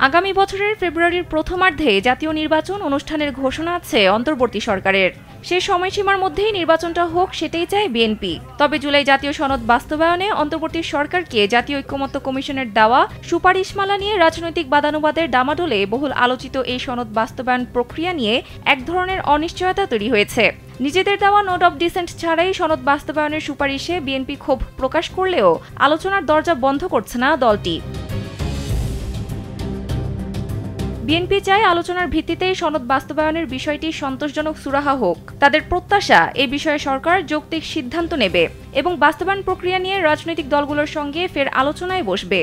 আগামী বছরের ফেব্রুয়ারির প্রথমার্ধে জাতীয় নির্বাচন অনুষ্ঠানের ঘোষণা আছে অন্তর্বর্তী সরকারের। সেই সময়সীমার মধ্যেই নির্বাচনটা হোক সেটাই চায় বিএনপি। তবে জুলাই জাতীয় সনদ বাস্তবায়নে অন্তর্বর্তী সরকারকে জাতীয় ঐক্যমত্য কমিশনের দেওয়া সুপারিশমালা নিয়ে রাজনৈতিক বাদানুবাদের ডামাডোলে বহুল আলোচিত এই সনদ বাস্তবায়ন প্রক্রিয়া নিয়ে এক ধরনের অনিশ্চয়তা তৈরি হয়েছে। নিজেদের দেওয়া নোট অব ডিসেন্ট ছাড়াই সনদ বাস্তবায়নের সুপারিশে বিএনপি ক্ষোভ প্রকাশ করলেও আলোচনার দরজা বন্ধ করছে না দলটি। বিএনপি চায় আলোচনার ভিত্তিতেই সনদ বাস্তবায়নের বিষয়টি সন্তোষজনক সুরাহা হোক। তাদের প্রত্যাশা এই বিষয়ে সরকার যৌক্তিক সিদ্ধান্ত নেবে এবং বাস্তবায়ন প্রক্রিয়া নিয়ে রাজনৈতিক দলগুলোর সঙ্গে ফের আলোচনায় বসবে।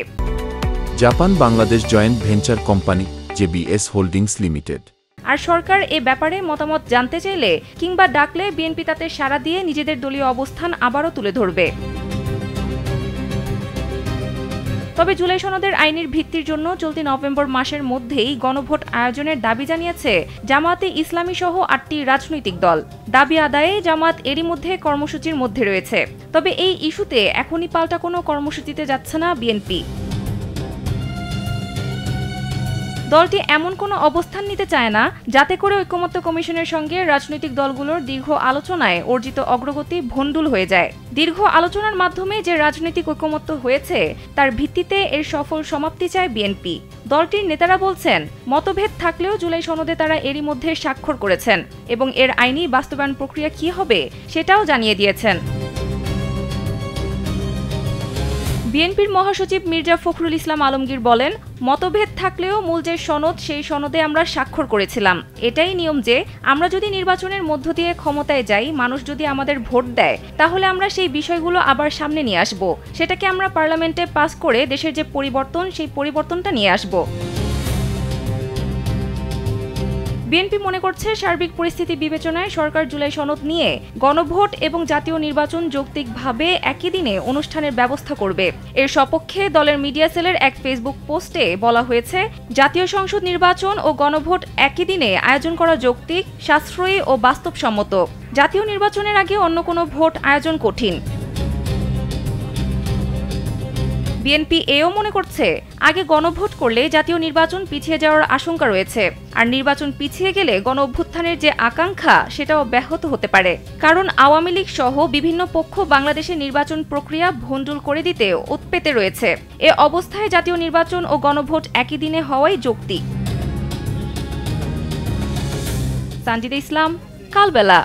Japan Bangladesh joint venture company JBS holdings limited. আর সরকার এ ব্যাপারে মতামত জানতে চাইলে কিংবা ডাকলে বিএনপি তাতে সাড়া দিয়ে নিজেদের দলীয় অবস্থান আবারও তুলে ধরবে। তবে জুলাই সনদের আইনের ভিত্তির জন্য চলতি নভেম্বর মাসের মধ্যেই গণভোট আয়োজনের দাবি জানিয়েছে জামায়াতে ইসলামী সহ ৮টি রাজনৈতিক দল। দাবি আদায়ে জামায়াত এরই মধ্যে কর্মসূচির মধ্যে রয়েছে। তবে এই ইস্যুতে এখনই পাল্টা কোনো কর্মসূচিতে যাচ্ছে না বিএনপি। দলটি এমন কোনো অবস্থান নিতে চায় না যাতে করে ঐকমত্য কমিশনের সঙ্গে রাজনৈতিক দলগুলোর দীর্ঘ আলোচনায় অর্জিত অগ্রগতি ভণ্ডুল হয়ে যায়। দীর্ঘ আলোচনার মাধ্যমে যে রাজনৈতিক ঐকমত্য হয়েছে তার ভিত্তিতে এর সফল সমাপ্তি চায় বিএনপি। দলটির নেতারা বলছেন, মতভেদ থাকলেও জুলাই সনদে তারা এরই মধ্যে স্বাক্ষর করেছেন এবং এর আইনি বাস্তবায়ন প্রক্রিয়া কী হবে সেটাও জানিয়ে দিয়েছেন। বিএনপির মহাসচিব মির্জা ফখরুল ইসলাম আলমগীর বলেন, মতভেদ থাকলেও মূল যে সনদ সেই সনদে আমরা স্বাক্ষর করেছিলাম। এটাই নিয়ম যে আমরা যদি নির্বাচনের মধ্য দিয়ে ক্ষমতায় যাই, মানুষ যদি আমাদের ভোট দেয়, তাহলে আমরা সেই বিষয়গুলো আবার সামনে নিয়ে আসব। সেটাকে আমরা পার্লামেন্টে পাস করে দেশের যে পরিবর্তন সেই পরিবর্তনটা নিয়ে আসব। বিএনপি মনে করছে সার্বিক পরিস্থিতি বিবেচনায় সরকার জুলাই সনদ নিয়ে গণভোট এবং জাতীয় নির্বাচন যৌক্তিকভাবে একই দিনে অনুষ্ঠানের ব্যবস্থা করবে। এর সপক্ষে দলের মিডিয়া সেলের এক ফেসবুক পোস্টে বলা হয়েছে, জাতীয় সংসদ নির্বাচন ও গণভোট একই দিনে আয়োজন করা যৌক্তিক, সাশ্রয়ী ও বাস্তবসম্মত। জাতীয় নির্বাচনের আগে অন্য কোনো ভোট আয়োজন কঠিন। বিএনপি এও মনে করছে, আগে গণভোট করলে জাতীয় নির্বাচন পিছিয়ে যাওয়ার আশঙ্কা রয়েছে, আর নির্বাচন পিছিয়ে গেলে গণ অভ্যুত্থানের যে আকাঙ্ক্ষা সেটাও ব্যাহত হতে পারে। কারণ আওয়ামী লীগ সহ বিভিন্ন পক্ষ বাংলাদেশের নির্বাচন প্রক্রিয়া ভণ্ডুল করে দিতে উৎপেতে রয়েছে। এ অবস্থায় জাতীয় নির্বাচন ও গণভোট একই দিনে হওয়াই যৌক্তিক। সানজিদা ইসলাম, কালবেলা।